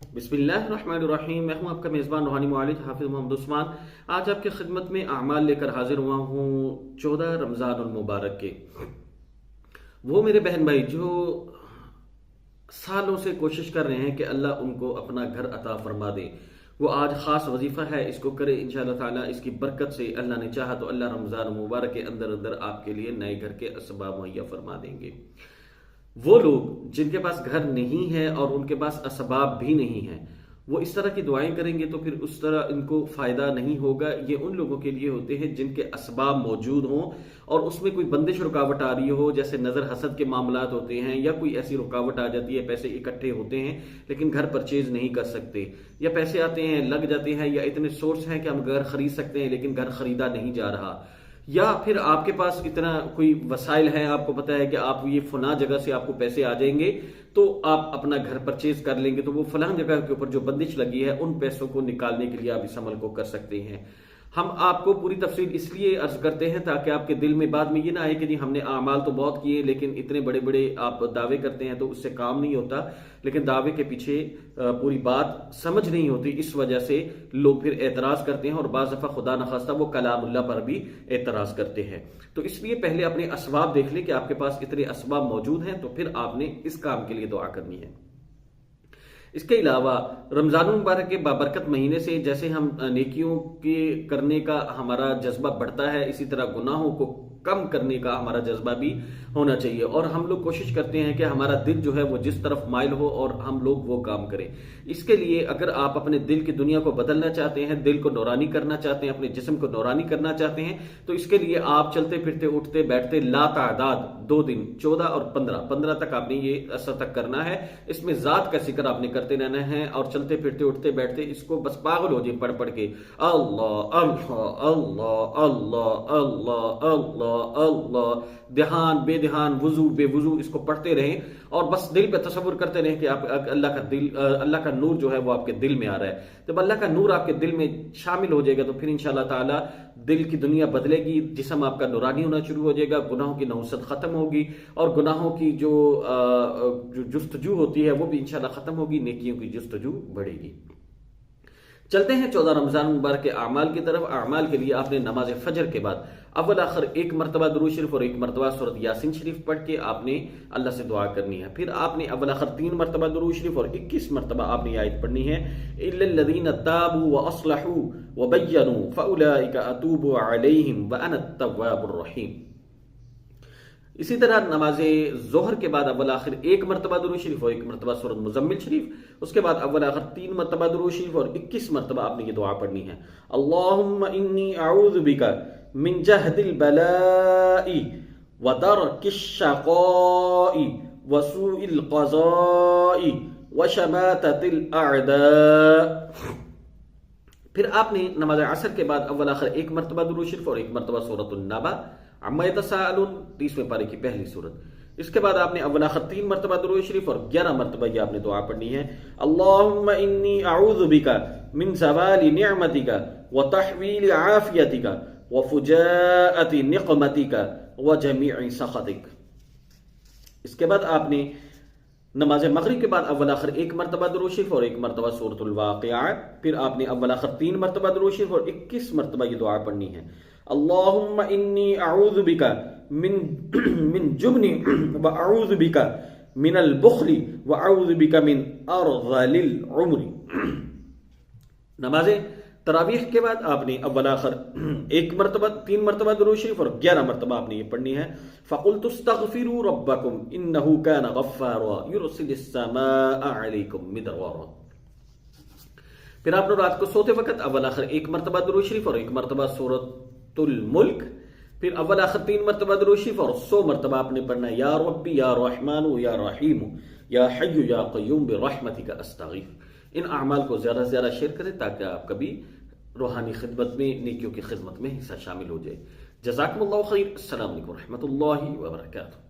بسم اللہ الرحمن الرحیم۔ میں ہوں آپ کا میزبان روحانی معالج حافظ محمد عثمان۔ آج آپ کی خدمت میں اعمال لے کر حاضر ہوا ہوں 14 رمضان المبارک کے۔ وہ میرے بہن بھائی جو سالوں سے کوشش کر رہے ہیں کہ اللہ ان کو اپنا گھر عطا فرما دے، وہ آج خاص وظیفہ ہے، اس کو کرے انشاءاللہ تعالی۔ اس کی برکت سے اللہ نے چاہا تو اللہ رمضان المبارک کے اندر آپ کے لیے نئے گھر کے اسباب مہیا فرما دیں گے۔ وہ لوگ جن کے پاس گھر نہیں ہے اور ان کے پاس اسباب بھی نہیں ہیں، وہ اس طرح کی دعائیں کریں گے تو پھر اس طرح ان کو فائدہ نہیں ہوگا۔ یہ ان لوگوں کے لیے ہوتے ہیں جن کے اسباب موجود ہوں اور اس میں کوئی بندش رکاوٹ آ رہی ہو، جیسے نظر حسد کے معاملات ہوتے ہیں، یا کوئی ایسی رکاوٹ آ جاتی ہے، پیسے اکٹھے ہوتے ہیں لیکن گھر پرچیز نہیں کر سکتے، یا پیسے آتے ہیں لگ جاتے ہیں، یا اتنے سورس ہیں کہ ہم گھر خرید سکتے ہیں لیکن گھر خریدا نہیں جا رہا، یا پھر آپ کے پاس اتنا کوئی وسائل ہے، آپ کو پتا ہے کہ آپ یہ فلاں جگہ سے آپ کو پیسے آ جائیں گے تو آپ اپنا گھر پرچیز کر لیں گے، تو وہ فلاں جگہ کے اوپر جو بندش لگی ہے ان پیسوں کو نکالنے کے لیے آپ اس عمل کو کر سکتے ہیں۔ ہم آپ کو پوری تفصیل اس لیے عرض کرتے ہیں تاکہ آپ کے دل میں بعد میں یہ نہ آئے کہ جی ہم نے اعمال تو بہت کیے لیکن اتنے بڑے بڑے آپ دعوے کرتے ہیں تو اس سے کام نہیں ہوتا، لیکن دعوے کے پیچھے پوری بات سمجھ نہیں ہوتی، اس وجہ سے لوگ پھر اعتراض کرتے ہیں، اور بعض دفعہ خدا نخواستہ وہ کلام اللہ پر بھی اعتراض کرتے ہیں۔ تو اس لیے پہلے اپنے اسباب دیکھ لیں کہ آپ کے پاس اتنے اسباب موجود ہیں، تو پھر آپ نے اس کام کے لیے دعا کرنی ہے۔ اس کے علاوہ رمضان المبارک کے بابرکت مہینے سے جیسے ہم نیکیوں کے کرنے کا ہمارا جذبہ بڑھتا ہے، اسی طرح گناہوں کو کم کرنے کا ہمارا جذبہ بھی ہونا چاہیے، اور ہم لوگ کوشش کرتے ہیں کہ ہمارا دل جو ہے وہ جس طرف مائل ہو اور ہم لوگ وہ کام کریں۔ اس کے لیے اگر آپ اپنے دل کی دنیا کو بدلنا چاہتے ہیں، دل کو نورانی کرنا چاہتے ہیں، اپنے جسم کو نورانی کرنا چاہتے ہیں، تو اس کے لیے آپ چلتے پھرتے اٹھتے بیٹھتے لا تعداد 2 دن 14 اور 15 تک آپ نے یہ اثر تک کرنا ہے۔ اس میں ذات کا ذکر آپ نے کرتے رہنا ہے، اور چلتے پھرتے اٹھتے بیٹھتے اس کو بس پاگل ہو جائے پڑھ کے، اللہ اللہ اللہ اللہ اللہ اللہ اللہ، دھیان بے دھیان، وضو بے وضو اس کو پڑھتے رہیں، اور بس دل پہ تصور کرتے رہیں کہ آپ اللہ کا نور جو ہے وہ آپ کے دل میں آ رہا ہے۔ جب اللہ کا نور آپ کے دل میں شامل ہو جائے گا تو پھر انشاءاللہ تعالی دل کی دنیا بدلے گی، جسم آپ کا نورانی ہونا شروع ہو جائے گا، گناہوں کی نحوست ختم ہوگی، اور گناہوں کی جو جستجو ہوتی ہے وہ بھی انشاءاللہ ختم ہوگی، نیکیوں کی جستجو بڑھے گی۔ چلتے ہیں 14 رمضان مبارک کے اعمال کی طرف۔ اعمال کے لیے آپ نے نماز فجر کے بعد اول آخر 1 مرتبہ درود شریف اور 1 مرتبہ سورۃ یاسین شریف پڑھ کے آپ نے اللہ سے دعا کرنی ہے۔ پھر آپ نے اول آخر 3 مرتبہ درود شریف اور 21 مرتبہ آپ نے یہ آیت پڑھنی ہے، الا الذین تابوا واصلحوا وبینوا فاولئک اتوب علیہم وانا التواب الرحیم۔ اسی طرح نماز ظہر کے بعد اول آخر 1 مرتبہ درود شریف اور 1 مرتبہ سورۃ مزمل شریف، اس کے بعد اول آخر 3 مرتبہ درود شریف اور 21 مرتبہ آپ نے یہ دعا پڑھنی ہے، اللہم انی اعوذ بک من جہد البلاء ودرک الشقاء وسوء القضاء وشماتۃ الاعداء۔ پھر آپ نے نماز عصر کے بعد اول آخر 1 مرتبہ درود شریف اور 1 مرتبہ سورۃ النبأ عما یتساءلون 30ویں پارے کی پہلی سورت۔ اس کے بعد آپ نے اول آخر 3 مرتبہ درود شریف اور 11 مرتبہ یہ آپ نے دعا پڑھنی ہے، اللہم انی اعوذ بک من زوال نعمتک وتحویل عافیتک وفجاءۃ نقمتک وجمیع سخطک۔ اس کے بعد آپ نے نماز مغرب کے بعد اول آخر 1 مرتبہ درود شریف اور 1 مرتبہ سورۃ الواقعہ، پھر آپ نے اول آخر 3 مرتبہ درود شریف اور 21 مرتبہ یہ دعا پڑھنی ہے، اللہم انی اعوذ بک من جبن واعوذ بک من البخل واعوذ بک من ارذل العمر۔ نماز تراویح کے بعد آپ نے اول آخر 1 مرتبہ 3 مرتبہ درود شریف اور 11 مرتبہ آپ نے یہ پڑھنی ہے، فقلت استغفروا ربکم انہ کان غفارا یرسل السماء علیکم مدرارا۔ پھر آپ نے رات کو سوتے وقت اول آخر 1 مرتبہ درود شریف اور 1 مرتبہ سورۃ الملک، پھر اول آخر 3 مرتبہ درود شریف اور 100 مرتبہ آپ نے پڑھنا ہے، یا ربی یا رحمان یا رحیم یا حی یا قیوم برحمتک استغیث۔ ان اعمال کو زیادہ سے زیادہ شیئر کریں تاکہ آپ کبھی روحانی خدمت میں، نیکیوں کی خدمت میں حصہ شامل ہو جائے۔ جزاکم اللہ خیر، السلام علیکم ورحمۃ اللہ وبرکاتہ۔